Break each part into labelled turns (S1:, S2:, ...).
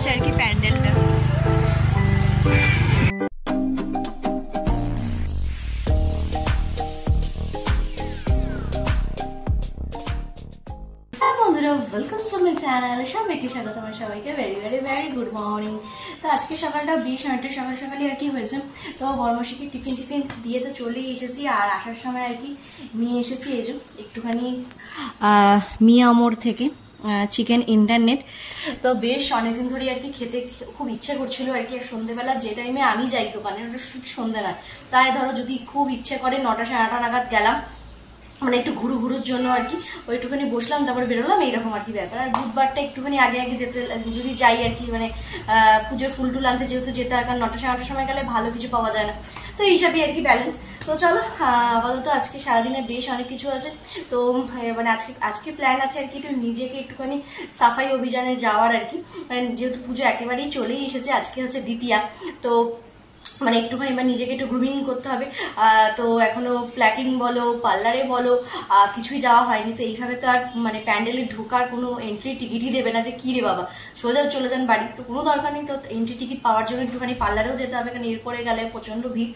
S1: হচ্ছে আর কি প্যান্ডেলটা। বন্ধুরা, ওয়েলকাম টু মাই চ্যানেল। সবাইকে স্বাগত। আমার সবাইকে very very very good morning. তো আজকে সকালটা বেশ অনেকটা সকাল সকালই আর কি হয়েছে। তো বর্মশীকে টিফিন দিয়ে তো চলেই এসেছি। আর আসার সময় আর কি নিয়ে এসেছি এই যে একটুখানি মিয়া মোড় থেকে চিকেন ইন্টারনেট। তো বেশ অনেকদিন ধরে আর কি খেতে খুব ইচ্ছা করছিল আর কি। সন্ধ্যেবেলা যে টাইমে আমি যাই দোকানে, ওটা সন্ধ্যে নয়, প্রায় ধরো যদি খুব ইচ্ছে করে 9টা সাড়ে 9টা নাগাদ গেলাম, মানে একটু ঘুরুর জন্য আর কি। ওইটুখানি বসলাম, তারপরে বেরোলাম, এইরকম আর কি ব্যাপার। আর বুধবারটা একটুখানি আগে আগে যেতে যদি যাই আর কি, মানে পুজোর ফুল টুল আনতে যেহেতু যেতে হয়, কারণ 9টা সাড়ে 9টার সময় গেলে ভালো কিছু পাওয়া যায় না। তো এই হিসাবে আর কি ব্যালেন্স। তো চলো, আপাতত আজকে সারাদিনে বেশ অনেক কিছু আছে। তো মানে আজকে প্ল্যান আছে আর কি একটু নিজেকে একটুখানি সাফাই অভিযানে যাওয়ার আর কি। যেহেতু পুজো একেবারেই চলেই এসেছে, আজকে হচ্ছে দ্বিতীয়া। তো মানে একটুখানি এবার নিজেকে একটু গ্রুমিং করতে হবে। তো এখনো প্ল্যাকিং বলো, পার্লারে বলো, কিছুই যাওয়া হয়নি। তো এইভাবে তো আর মানে প্যান্ডেলে ঢোকার কোনো এন্ট্রি টিকিটই দেবে না যে কি রে বাবা সোজা চলে যান বাড়ি। তো কোনো দরকার নেই। তো এন্ট্রি টিকিট পাওয়ার জন্য একটুখানি পার্লারেও যেতে হবে, কারণ এরপরে গেলে প্রচন্ড ভিড়।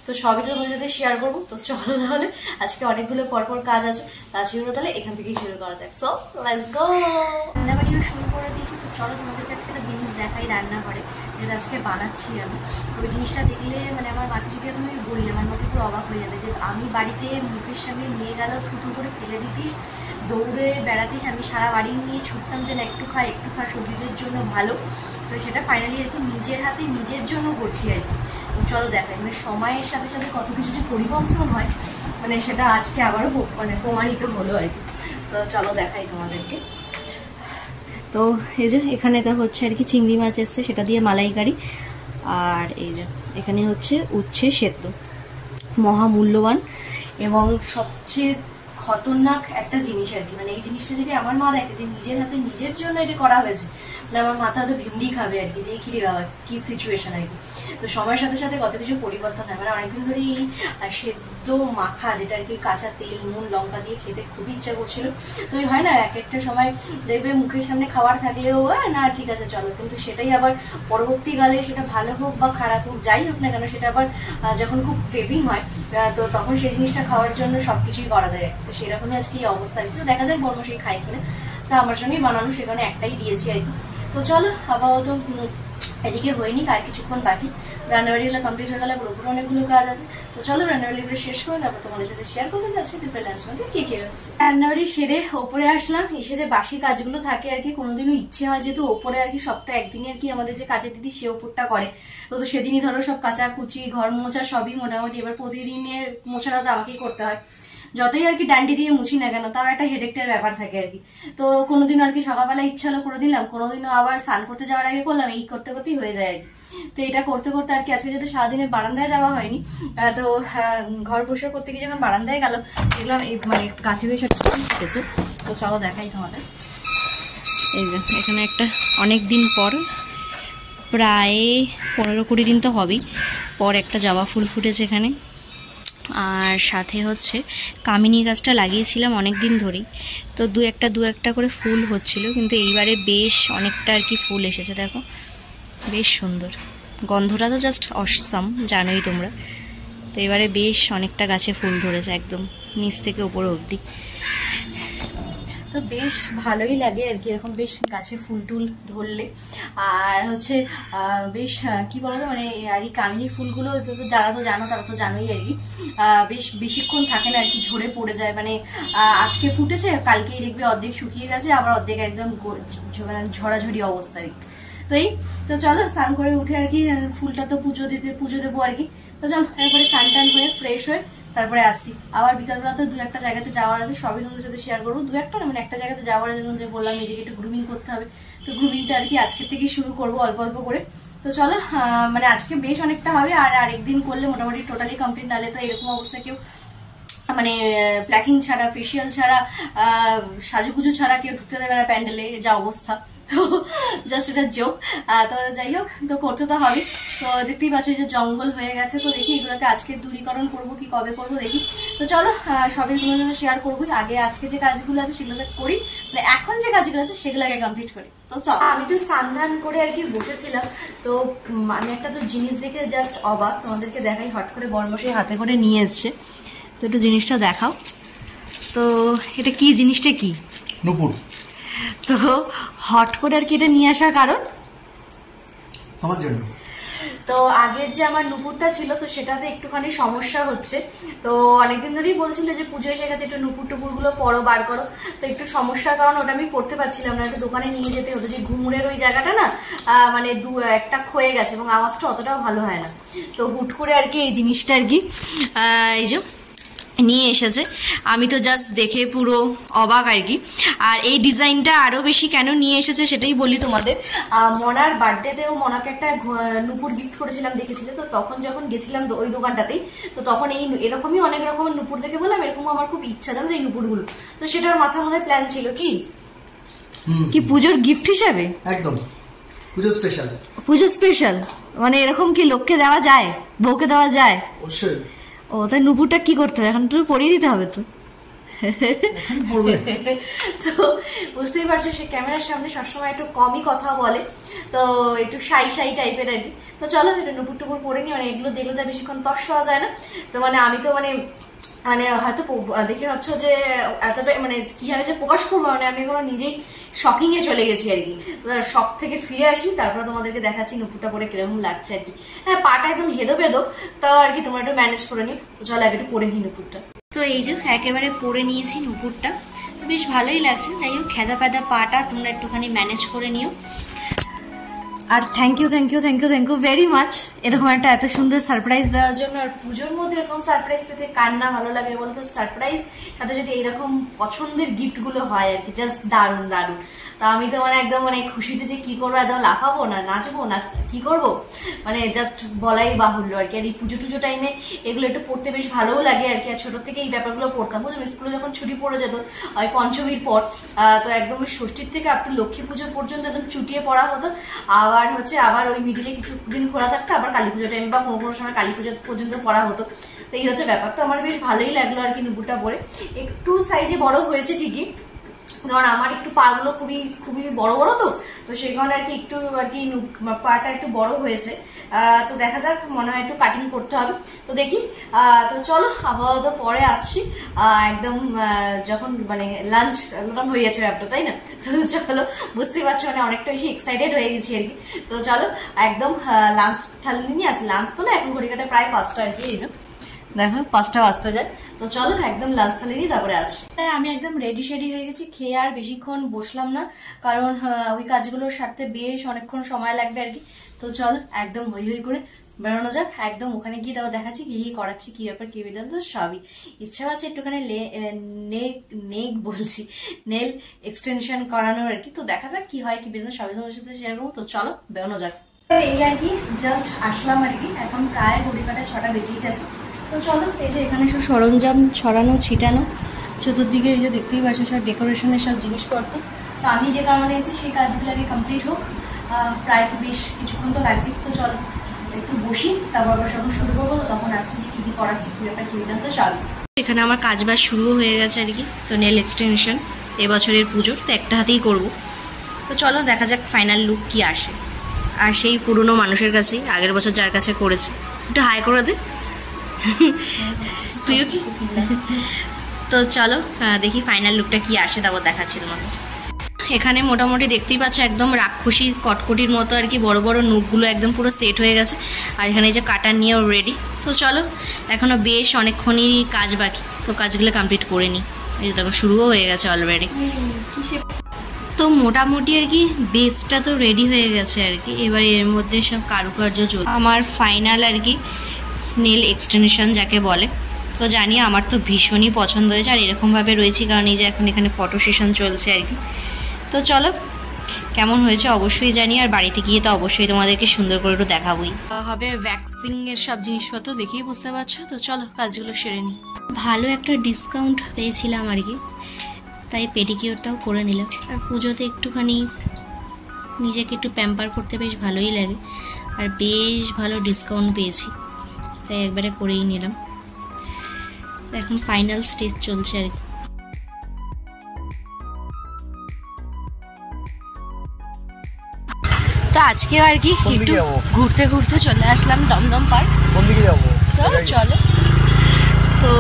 S1: তো সবই তো তোমার সাথে শেয়ার করবো। তো চলো তাহলে, আজকে অনেকগুলো পরপর কাজ আছে, তাছাড়া তাহলে এখান থেকেই শুরু করা যাক। So let's go. রান্নাবাড়িও শুরু করে দিয়েছি। তো চলো তোমাদের কাছে একটা জিনিস দেখাই রান্না করে, যেটা আজকে বানাচ্ছি আমি। ওই জিনিসটা দেখলে মানে আমার মাকে যদি এখন আমি বলি, আমার মতো পুরো অবাক হয়ে যাবে যে আমি বাড়িতে মুখের সামনে নিয়ে গেল, থুতু করে ফেলে দিতিস, দৌড়ে বেড়াতিস, আমি সারা বাড়ি নিয়ে ছুটতাম যে না একটু খা শরীরের জন্য ভালো। তো সেটা ফাইনালি আর কি নিজের হাতে নিজের জন্য করছি আর কি। তো চলো দেখাই, মানে সময়ের সাথে সাথে কত কিছু যে পরিবর্তন হয়, মানে সেটা আজকে আবারও মানে প্রমাণিত হলো আর কি। তো চলো দেখাই তোমাদেরকে। তো এই যে এখানে তো হচ্ছে আর কি চিংড়ি মাছ এসছে, সেটা দিয়ে মালাইকারি। আর এই যে এখানে হচ্ছে উচ্ছে সেদ্ধ, মহামূল্যবান এবং সবচেয়ে খতরনাক একটা জিনিস আর কি। মানে এই জিনিসটা যদি আমার মা দেখে যে নিজের হাতে নিজের জন্য এটা করা হয়েছে, মানে আমার মাথা তো ভিমড়ি খাবে আর কি, যে কি রে বাবা কি সিচুয়েশন আর কি। তো সময়ের সাথে সাথে কত কিছু পরিবর্তন হয়। মানে অনেকদিন ধরে এই সেদ্ধ মাখা, যেটা আর কি কাঁচা তেল নুন লঙ্কা দিয়ে খেতে খুবই ইচ্ছা করছিল। তো ওই হয় না এক একটা সময় দেখবে মুখের সামনে খাবার থাকলেও না ঠিক আছে চলো, কিন্তু সেটাই আবার পরবর্তীকালে সেটা ভালো হোক বা খারাপ হোক যাই হোক না কেন, সেটা আবার যখন খুব ক্রেভিং হয়, তো তখন সেই জিনিসটা খাওয়ার জন্য সবকিছুই করা যায়। তো সেরকমই আজকে এই অবস্থা। কিন্তু দেখা যায় বর্মশাই খাই কিনা। তো আমার সঙ্গেই বানানো, সেখানে একটাই দিয়েছি আর কি। তো চলো আপাতত এদিকে হয়নি, আর কিছুক্ষণ বাকি। রান্নাবাড়িগুলো কমপ্লিট হয়ে গেলে পুরোপুরি অনেকগুলো কাজ আছে। তো চলো রান্নাবাড়িগুলো শেষ করে তারপর তোমাদের সাথে শেয়ার করতে যাচ্ছি দুপুরে লাঞ্চ মধ্যে কে কে হচ্ছে। রান্নাবাড়ি সেরে ওপরে আসলাম। এসে যে বাসি কাজগুলো থাকে আর কি, কোনোদিনও ইচ্ছে হয় যেহেতু ওপরে আর কি সপ্তাহে একদিনই আর কি আমাদের যে কাজের দিদি সে ওপরটা করে। তো সেদিনই ধরো সব কাচা কুচি ঘর মোছা সবই মোটামুটি। এবার প্রতিদিনের মোছাটা তো আমাকেই করতে হয়, যতই আর কি ডান্ডি দিয়ে মুছি না কেন, তাও একটা হেডেকটার ব্যাপার থাকে আর কি। তো কোনোদিন আর কি সকালবেলা ইচ্ছা হলো করে দিলাম, কোনোদিনও আবার স্নান করতে যাওয়ার আগে করলাম, এই করতে করতেই হয়ে যায় আর কি। তো এটা করতে করতে আর কি আজকে যেহেতু সারাদিনে বারান্দায় যাওয়া হয়নি, তো ঘর পরিষ্কার করতে গিয়ে যখন বারান্দায় গেল দেখলাম এই মানে গাছে বেশ উঠেছে। তো চলো দেখাই তোমাদের। এই যে এখানে একটা অনেক দিন পর, প্রায় 15-20 দিন তো হবেই পর একটা জবা ফুল ফুটেছে এখানে। আর সাথে হচ্ছে কামিনী গাছটা লাগিয়েছিলাম অনেক দিন ধরেই, তো দু একটা করে ফুল হচ্ছিল, কিন্তু এইবারে বেশ অনেকটা আর কি ফুল এসেছে। দেখো বেশ সুন্দর, গন্ধটা তো জাস্ট অসাম, জানোই তোমরা। তো এবারে বেশ অনেকটা গাছে ফুল ধরেছে একদম নিচ থেকে উপরে অবধি। তো বেশ ভালোই লাগে আর কি এরকম বেশ গাছে ফুল টুল ধরলে। আর হচ্ছে বেশ কি বলতো, মানে আর এই কামিনী ফুলগুলো যারা তো জানো তারা তো জানোই আর কি, বেশ বেশিক্ষণ থাকে না আর কি, ঝরে পড়ে যায়। মানে আজকে ফুটেছে কালকেই দেখবে অর্ধেক শুকিয়ে গেছে, আবার অর্ধেক একদম ঝরাঝরি অবস্থা আর কি। তো এই তো চলো স্নান করে উঠে আর কি ফুলটা তো পুজো দেবো আর কি। তো চলো এরপরে স্নান টান হয়ে ফ্রেশ হয়ে তারপরে আসছি। আবার বিকালবেলা তো 2-1 জায়গাতে যাওয়ার আছে, সবই তোমাদের সাথে শেয়ার করবো। 2-1 না, মানে একটা জায়গাতে যাওয়ার জন্য যে বললাম নিজেকে একটু গ্রুমিং করতে হবে। তো গ্রুমিংটা আর কি আজকের থেকেই শুরু করবো অল্প অল্প করে। তো চলো মানে আজকে বেশ অনেকটা হবে, আর আরেকদিন করলে মোটামুটি টোটালি কমপ্লিট। নাহলে তো এরকম অবস্থা কেউ মানে প্ল্যাকিং ছাড়া, ফেসিয়াল ছাড়া, সাজুগুজু ছাড়া কেউ ঢুকতে দেবে না প্যান্ডেলে, যা অবস্থা। তো জাস্ট এটা জোক। তো যাই হোক, তো করতে তো হবে। তো দেখতেই পাচ্ছ যে জঙ্গল হয়ে গেছে। তো দেখি এগুলোকে আজকে দূরীকরণ করবো কি কবে করবো দেখি। তো চলো সবই তোমার সাথে শেয়ার করবোই। আগে আজকে যে কাজগুলো আছে সেগুলোকে করি, মানে এখন যে কাজগুলো আছে সেগুলো আগে কমপ্লিট করি। তো চল, আমি তো স্নান করে আর কি বসেছিলাম। তো আমি একটা তো জিনিস দেখে জাস্ট অবাক, তোমাদেরকে দেখাই। হট করে বর্মশাই হাতে করে নিয়ে এসছে। তো একটু জিনিসটা দেখাও তো, এটা কি জিনিসটা? কি
S2: নূপুর।
S1: তো হট করে আর কি এটা নিয়ে আসার কারণ
S2: আমার জন্য।
S1: তো আগের যে আমার নূপুরটা ছিল, তো সেটাতে একটুখানি সমস্যা হচ্ছে। তো অনেকদিন ধরেই বলছিল যে পুজো এসে গেছে, একটু নূপুর টুপুর গুলো পরো, বার করো। তো একটু সমস্যার কারণ ওটা আমি পড়তে পারছিলাম না, একটু দোকানে নিয়ে যেতে হতো। যে ঘুমুরের ওই জায়গাটা না মানে একটা ক্ষয়ে গেছে এবং আওয়াজটা অতটাও ভালো হয় না। তো হুট করে আর কি এই জিনিসটা আর কি এই যে নিয়ে এসেছে। আমি তো জাস্ট দেখে পুরো অবাক আর কি। আর এই ডিজাইনটা আরো বেশি কেন নিয়ে এসেছে সেটাই বলি তোমাদের। মনার বার্থডেতেও মনাকে একটা নূপুর গিফট করেছিলাম, দেখেছিলে তো? তখন যখন গেছিলাম ওই দোকানটাতেই, তো তখন এরকমই অনেক রকমের নূপুর দেখে বললাম এরকম আমার খুব ইচ্ছা জানো এই নূপুরগুলো। তো সেটার মাথার মধ্যে প্ল্যান ছিল কি কি পুজোর গিফট হিসাবে।
S2: একদম পুজো স্পেশাল।
S1: পুজো স্পেশাল মানে এরকম কি লোককে দেওয়া যায়, বউকে দেওয়া যায়?
S2: অবশ্যই।
S1: ও তাই নূপুরটা কি করতে হবে? এখন তো পরিয়ে দিতে হবে তো। তো বুঝতেই পারছো সে ক্যামেরার সামনে সবসময় একটু কমই কথা বলে, তো একটু শাই শাই টাইপের আর কি। তো চলো এটা নূপুর টুপুর পরে নি, মানে এগুলো দেখলে তো বেশিক্ষণ তর্স হওয়া যায় না। তো মানে আমি তো মানে হয়তো দেখে ভাবছো যে এতটা মানে কিভাবে যে প্রকাশ করবো, মানে আমি এখনো নিজেই শকিং এ চলে গেছি আর কি। শখ থেকে ফিরে আসি, তারপরে তোমাদেরকে দেখাচ্ছি নূপুরটা পরে কিরকম লাগছে আর কি। হ্যাঁ, পাটা একদম হেদো বেদো, তাও আর কি তোমরা একটু ম্যানেজ করে নিও। তো চলো আগে একটু পরে নি নূপুরটা। তো এই যে একেবারে পরে নিয়েছি নূপুরটা, তো বেশ ভালোই লাগছে। যাই হোক, খেদা ফেদা পাটা তোমরা একটুখানি ম্যানেজ করে নিও। আর থ্যাংক ইউ ভেরি মাচ এরকম একটা এত সুন্দর সারপ্রাইজ দেওয়ার জন্য। আর পুজোর মধ্যে এরকম সারপ্রাইজ পেতে কার না ভালো লাগে বলতো? সারপ্রাইজ সাথে যদি এইরকম পছন্দের গিফট গুলো হয় আর কি, জাস্ট দারুণ দারুণ। তা আমি তো মানে একদম মানে খুশিতে যে কি করবো, একদম লাফাবো না নাচবো না কি করবো, মানে জাস্ট বলাই বাহুল্য আর কি। আর এই পুজো টুজো টাইমে এগুলো একটু পড়তে বেশ ভালোও লাগে আর কি। আর ছোট থেকে এই ব্যাপারগুলো পড়তাম, বুঝলাম স্কুলে যখন ছুটি পড়ে যেত ওই পঞ্চমীর পর, তো একদম ওই ষষ্ঠীর থেকে আপনি লক্ষ্মী পুজো পর্যন্ত একদম চুটিয়ে পড়া হতো। আবার আবার ওই মিডিলে কিছুদিন খোলা থাকতো, আবার কালী পুজো টাইম বা কোনো কোনো সময় কালী পুজো পর্যন্ত পড়া হতো। তো এই হচ্ছে ব্যাপার। তো আমার বেশ ভালোই লাগলো আর কি নূপুরটা পরে। একটু সাইজে বড় হয়েছে ঠিকই, কারণ আমার একটু পা গুলো খুবই খুবই বড় বড়, তো সেই কারণে আর কি একটু আর কি পাটা একটু বড় হয়েছে। তো দেখা যাক, মনে হয় একটু কাটিং করতে হবে, তো দেখি। তো চলো আপাতত পরে আসছি একদম যখন মানে লাঞ্চ হয়ে যাচ্ছে ব্যাপারটা, তাই না? তো চলো, বুঝতেই পারছো মানে অনেকটা বেশি এক্সাইটেড হয়ে গেছি আর কি। তো চলো একদম লাঞ্চ থালি নিয়ে আসি। লাঞ্চ তো না, এখন ঘড়ি কাটে প্রায় 5টা আর কি। এই যে দেখো 5টা বাজতে যায়। তো চলো একদম লাঞ্চ থালি নিয়ে তারপরে আসছি। আমি একদম রেডি শেডি হয়ে গেছি, খেয়ে আর বেশিক্ষণ বসলাম না, কারণ ওই কাজগুলোর সারতে বেশ অনেকক্ষণ সময় লাগবে আর কি। তো চলো একদম হই হই করে বেরোনো যাক। একদম ওখানে গিয়ে তারপর দেখাচ্ছি কি করাচ্ছি, কি ব্যাপার কি বিধান। তো সবই ইচ্ছা আছে একটুখানি নেল এক্সটেনশন করানোর আর কি। তো দেখা যাক কি হয় কি বিধান, সবই তোমার সাথে শেয়ার করবো। তো চলো বেরোনো যাক। এই আর কি জাস্ট আসলাম আর কি, এখন প্রায় ঘড়ি কাটায় 6টা বেজেই গেছে। তো চলো এই যে এখানে সব সরঞ্জাম ছড়ানো ছিটানো, চতুর্দিকে এই যে দেখতেই পাচ্ছ সব ডেকোরেশনের সব জিনিসপত্র। তো আমি যে কারণে এসেছি সেই কাজগুলো আগে কমপ্লিট হোক, প্রায় তো বেশ কিছুক্ষণ তো লাগবে। তো চলো একটু বসি, তারপর যখন শুরু করবো তখন আসছি যে কি করাচ্ছি, কি ব্যাপার কি বিধান। তো সব এখানে আমার কাজ বাজ শুরু হয়ে গেছে আর কি। তো নেল এক্সটেনশন এবছরের পুজোর তো একটা হাতেই করবো। তো চলো দেখা যাক ফাইনাল লুক কি আসে। আর সেই পুরনো মানুষের কাছে, আগের বছর যার কাছে করেছে, একটু হাই করে দে তুইও কি। তো চলো দেখি ফাইনাল লুকটা কি আসে, তারপর দেখাচ্ছি তোমাকে। এখানে মোটামুটি দেখতেই পাচ্ছ একদম রাক্ষসী কটকটির মতো আর কি, বড় বড় নুকগুলো একদম পুরো সেট হয়ে গেছে। আর এখানে যে কাটার নিয়েও রেডি। তো চলো এখনো বেশ অনেকক্ষণই কাজ বাকি, তো কাজগুলো কমপ্লিট করে নিই। এই যে দেখো শুরুও হয়ে গেছে অলরেডি। তো মোটামুটি আর কি বেসটা তো রেডি হয়ে গেছে আর কি। এবার এর মধ্যে সব কারুকার্য চলছে। আমার ফাইনাল আর কি নেল এক্সটেনশন যাকে বলে। তো জানি আমার তো ভীষণই পছন্দ হয়েছে, আর এরকমভাবে রয়েছি কারণ এই যে এখন এখানে ফটো সেশন চলছে আর কি। তো চলো কেমন হয়েছে অবশ্যই জানি, আর বাড়িতে গিয়ে তো অবশ্যই তোমাদেরকে সুন্দর করে একটু দেখাবোই। হবে ভ্যাক্সিং এর সব জিনিসপত্র দেখেই বুঝতে পারছো। তো চলো কাজগুলো সেরে নিই। ভালো একটা ডিসকাউন্ট পেয়েছিলাম আর কি, তাই পেডিকিওরটাও করে নিলাম। আর পুজোতে একটুখানি নিজেকে একটু প্যাম্পার করতে বেশ ভালোই লাগে, আর বেশ ভালো ডিসকাউন্ট পেয়েছি, তাই একবারে করেই নিলাম। এখন ফাইনাল স্টেজ চলছে আর কি। তো আজকেও আর কি একটু ঘুরতে ঘুরতে চলে আসলাম দমদম পার্ক। তো চলো, তো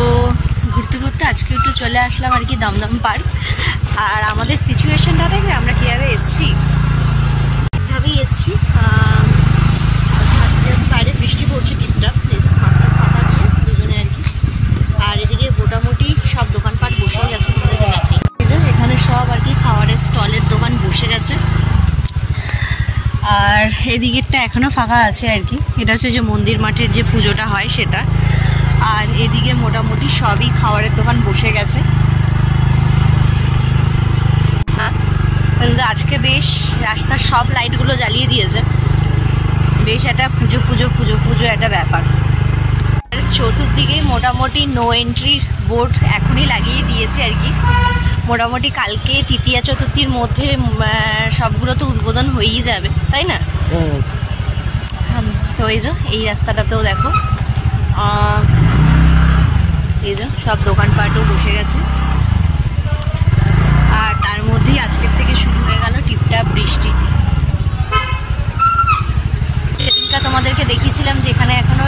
S1: ঘুরতে ঘুরতে আজকে একটু চলে আসলাম আর কি দমদম পার্ক। আর আমাদের সিচুয়েশনটা দেখবে আমরা কীভাবে এসছি, এভাবেই এসছি। বাইরে বৃষ্টি পড়ছে টিপটাপ, মাথা ছাতা দিয়ে দুজনে আর কি। আর এদিকে মোটামুটি সব দোকানপাট বসে গেছে, এখানে সব আর কি খাবারের স্টলের দোকান বসে গেছে। আর এদিকেরটা এখনো ফাঁকা আছে আর কি, এটা হচ্ছে যে মন্দির মাঠের যে পুজোটা হয় সেটা। আর এদিকে মোটামুটি সবই খাবারের দোকান বসে গেছে। আজকে বেশ রাস্তার সব লাইটগুলো জ্বালিয়ে দিয়েছে, বেশ একটা পুজো পুজো পুজো পুজো একটা ব্যাপার। চতুর্দিকে মোটামুটি নো এন্ট্রির বোর্ড এখনই লাগিয়ে দিয়েছে আর কি। মোটামুটি কালকে তৃতীয়া চতুর্থীর মধ্যে সবগুলো তো উদ্বোধন হয়েই যাবে, তাই না? তো এই যে এই রাস্তাটাতেও দেখো এই যে সব দোকানপাটও বসে গেছে। আর তার মধ্যেই আজকের থেকে শুরু হয়ে গেল টিপটাপ বৃষ্টি। সেদিনটা তোমাদেরকে দেখিয়েছিলাম যে এখানে এখনো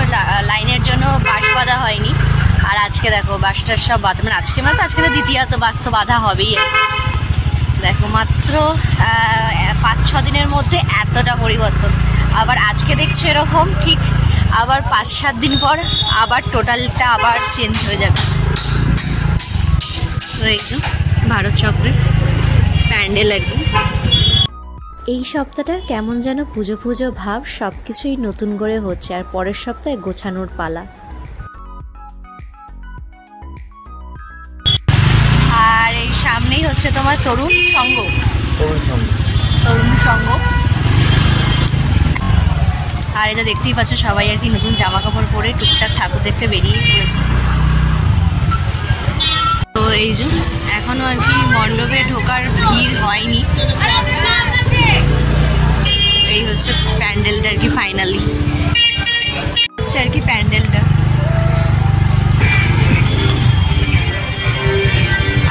S1: লাইনের জন্য বাঁশ বাঁধা হয়নি, আর আজকে দেখো বাসটার সব বাঁধা, মানে আজকে তো দ্বিতীয় তো বাস তো বাঁধা হবেই। দেখো মাত্র 5-6 দিনের মধ্যে এতটা পরিবর্তন। আবার আজকে দেখছো এরকম, ঠিক আবার 5-7 দিন পর আবার টোটালটা আবার চেঞ্জ হয়ে যাবে। তো এই যে ভারত চক্রের প্যান্ডেল আর কি। এই সপ্তাহটা কেমন যেন পুজো পুজো ভাব, সব কিছুই নতুন করে হচ্ছে, আর পরের সপ্তাহে গোছানোর পালা। আর এই সামনেই হচ্ছে তোমার তরুণ সংঘ। আর এটা দেখতেই পাচ্ছ সবাই আর কি নতুন জামা কাপড় পরে টুকটাক ঠাকুর দেখতে বেরিয়ে পড়েছে। তো এই যে এখনো আর কি মণ্ডপে ঢোকার ভিড় হয়নি। এই হচ্ছে প্যান্ডেলটা আর কি, ফাইনালি হচ্ছে আর কি প্যান্ডেলটা।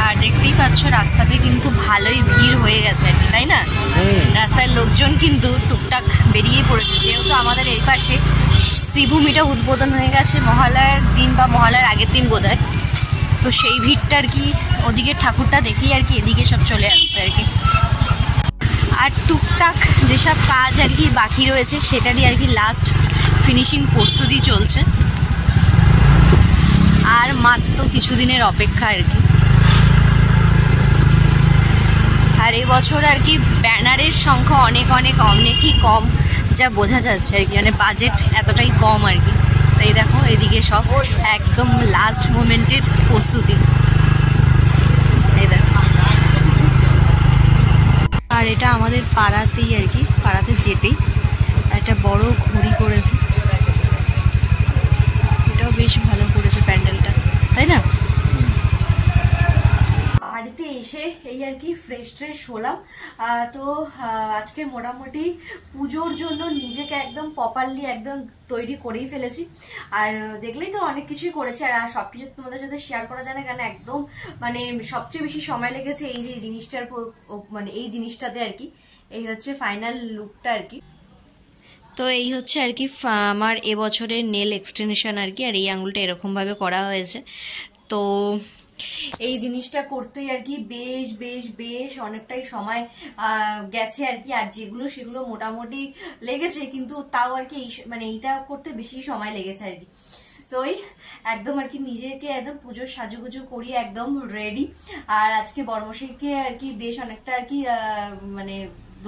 S1: আর দেখতেই পাচ্ছ রাস্তাতে কিন্তু ভালোই ভিড় হয়ে গেছে আর কি, তাই না? রাস্তায় লোকজন কিন্তু টুকটাক বেরিয়ে পড়েছে, যেহেতু আমাদের এই পাশে শ্রীভূমিটা উদ্বোধন হয়ে গেছে মহালয়ার দিন বা মহালয়ার আগের দিন বোধহয়। তো সেই ভিড়টা আর কি ওদিকে ঠাকুরটা দেখেই আর কি এদিকে সব চলে আসছে আর কি। আর টুকটাক যেসব কাজ আর কি বাকি রয়েছে সেটারই আর কি লাস্ট ফিনিশিং প্রস্তুতি চলছে। আর মাত্র কিছুদিনের অপেক্ষা আর কি। আর এবছর আর কি ব্যানারের সংখ্যা অনেকই কম, যা বোঝা যাচ্ছে আর কি, মানে বাজেট এতটাই কম আর কি। তাই দেখো এদিকে সব একদম লাস্ট মোমেন্টের প্রস্তুতি। এই দেখো, আর এটা আমাদের পাড়াতেই আর কি, পাড়াতে যেতেই একটা বড় ঘড়ি করেছে, এটাও বেশ ভালো করেছে প্যান্ডেলটা, তাই না? বাড়িতে এসে এই আর কি ফ্রেশ হলাম। তো আজকে মোটামুটি পুজোর জন্য নিজেকে একদম প্রপারলি একদম তৈরি করেই ফেলেছি। আর দেখলেই তো অনেক কিছুই করেছি, আর সবকিছু তোমাদের সাথে শেয়ার করা যায় না, কেন একদম মানে সবচেয়ে বেশি সময় লেগেছে এই যে জিনিসটার, মানে এই জিনিসটাতে আর কি। এই হচ্ছে ফাইনাল লুকটা আর কি। তো এই হচ্ছে আর কি আমার এবছরের নেল এক্সটেনশন আর কি। আর এই আঙুলটা এরকম ভাবে করা হয়েছে। তো এই জিনিসটা করতেই আর কি বেশ অনেকটাই সময় গেছে আর কি। আর সেগুলো মোটামুটি লেগেছে, কিন্তু তাও আর কি মানে এইটা করতে বেশি সময় লেগেছে আর কি। তো একদম আর কি নিজেকে একদম পুজোর সাজুগুজু করিয়ে একদম রেডি। আর আজকে বর্মশাইকে আর কি বেশ অনেকটা আর কি মানে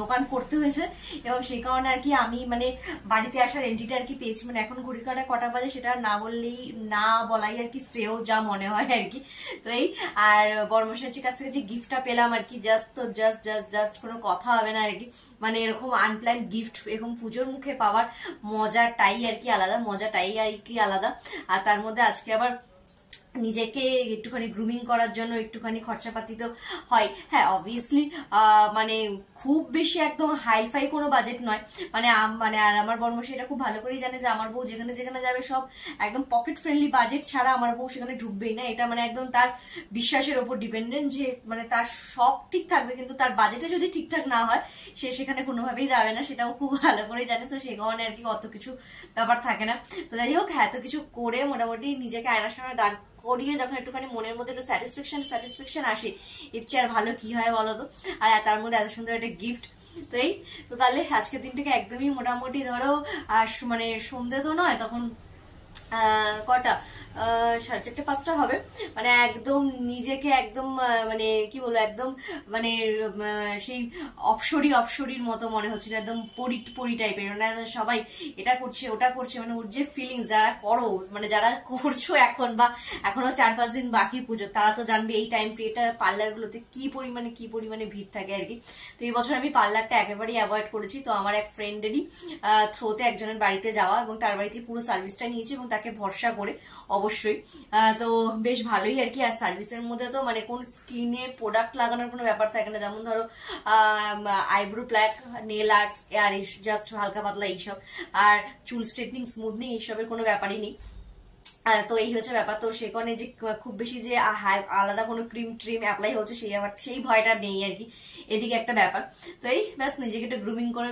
S1: দোকান করতে হয়েছে, এবং সেই কারণে আর কি আমি মানে বাড়িতে আসার এন্ট্রিটা আর কি পেয়েছি। মানে এখন ঘড়ি কাটা কটা বাজে সেটা না বলাই আর কি শ্রেয়, যা মনে হয় আর কি। তো আর বর্মশাইয়ের কাছ থেকে যে গিফটটা পেলাম আর কি, জাস্ট কোনো কথা হবে না আর কি। মানে এরকম আনপ্ল্যান্ড গিফট এরকম পুজোর মুখে পাওয়ার মজাটাই আর কি আলাদা, আর তার মধ্যে আজকে আবার নিজেকে একটুখানি গ্রুমিং করার জন্য একটুখানি খরচাপাতি তো হয়। হ্যাঁ অবভিয়াসলি মানে খুব বেশি একদম হাইফাই কোনো বাজেট নয়, মানে আর আমার বর্মশাই এটা খুব ভালো করেই জানে যে আমার বউ যেখানে যেখানে যাবে সব একদম পকেট ফ্রেন্ডলি বাজেট ছাড়া আমার বউ সেখানে ঢুকবেই না। এটা মানে একদম তার বিশ্বাসের ওপর ডিপেন্ডেন্ট যে মানে তার সব ঠিক থাকবে, কিন্তু তার বাজেটে যদি ঠিকঠাক না হয় সে সেখানে কোনোভাবেই যাবে না, সেটাও খুব ভালো করেই জানে। তো সে কারণে আর কি অত কিছু ব্যাপার থাকে না। তো যাই হোক, হ্যাঁ তো কিছু করে মোটামুটি নিজেকে আয়নার সামনে দাঁড় করিয়ে যখন একটুখানি মনের মধ্যে একটু স্যাটিসফ্যাকশন আসে, এর চেয়ে আর ভালো কি হয় বলো তো। আর তার মধ্যে এত সুন্দর একটা গিফট। তো এই তো তাহলে আজকের দিনটাকে একদমই মোটামুটি ধরো মানে সন্ধ্যে তো নয়, তখন কটা 4:30-5টা হবে, মানে একদম নিজেকে একদম মানে কি বলবো একদম মানে সেই অপসরীর মতো মনে হচ্ছিল, একদম পরি টাইপের। মানে সবাই এটা করছে ওটা করছে, মানে ওর যে ফিলিংস যারা করো মানে যারা করছো এখন বা এখনো 4-5 দিন বাকি পুজো, তারা তো জানবে এই টাইম পিরিয়ডটা পার্লার গুলোতে কি পরিমাণে ভিড় থাকে আর কি। তো এই বছর আমি পার্লারটা একেবারেই অ্যাভয়েড করেছি। তো আমার এক ফ্রেন্ডেরই থ্রোতে একজনের বাড়িতে যাওয়া এবং তার বাড়িতে পুরো সার্ভিসটা নিয়েছি এবং তাকে ভরসা করে অবশ্যই। তো বেশ ভালোই আর কি। আর সার্ভিসের মধ্যে তো মানে কোন স্কিনে প্রোডাক্ট লাগানোর কোনো ব্যাপার থাকে না, যেমন ধরো আইব্রো প্ল্যাক, নেল আর্ট আর জাস্ট হালকা পাতলা এইসব, আর চুল স্ট্রেটনিং, স্মুথনিং এইসবের কোনো ব্যাপারই নেই। তো এই হচ্ছে ব্যাপার। তো সে কারণে যে খুব বেশি যে আলাদা কোনো ক্রিম অ্যাপ্লাই হচ্ছে সেই ভয়টা নেই আর কি, এদিকে একটা ব্যাপার। তো এই ব্যাস নিজেকে একটু গ্রুমিং করে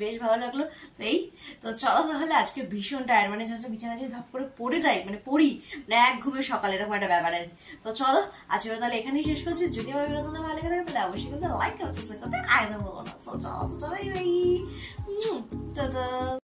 S1: বেশ ভালো লাগলো। তো এই তো চলো তাহলে, আজকে ভীষণ টায়ার, মানে যখন বিছানা যে ধপ করে পড়ে যাই, মানে পড়ি মানে এক ঘুমে সকালে, এরকম একটা ব্যাপার আর কি। তো চলো আজকে তাহলে এখানেই শেষ করছি। যদি আমার ভিডিও তোমাদের ভালো লাগে তাহলে অবশ্যই কিন্তু লাইক করতে একদম বলো না। চলো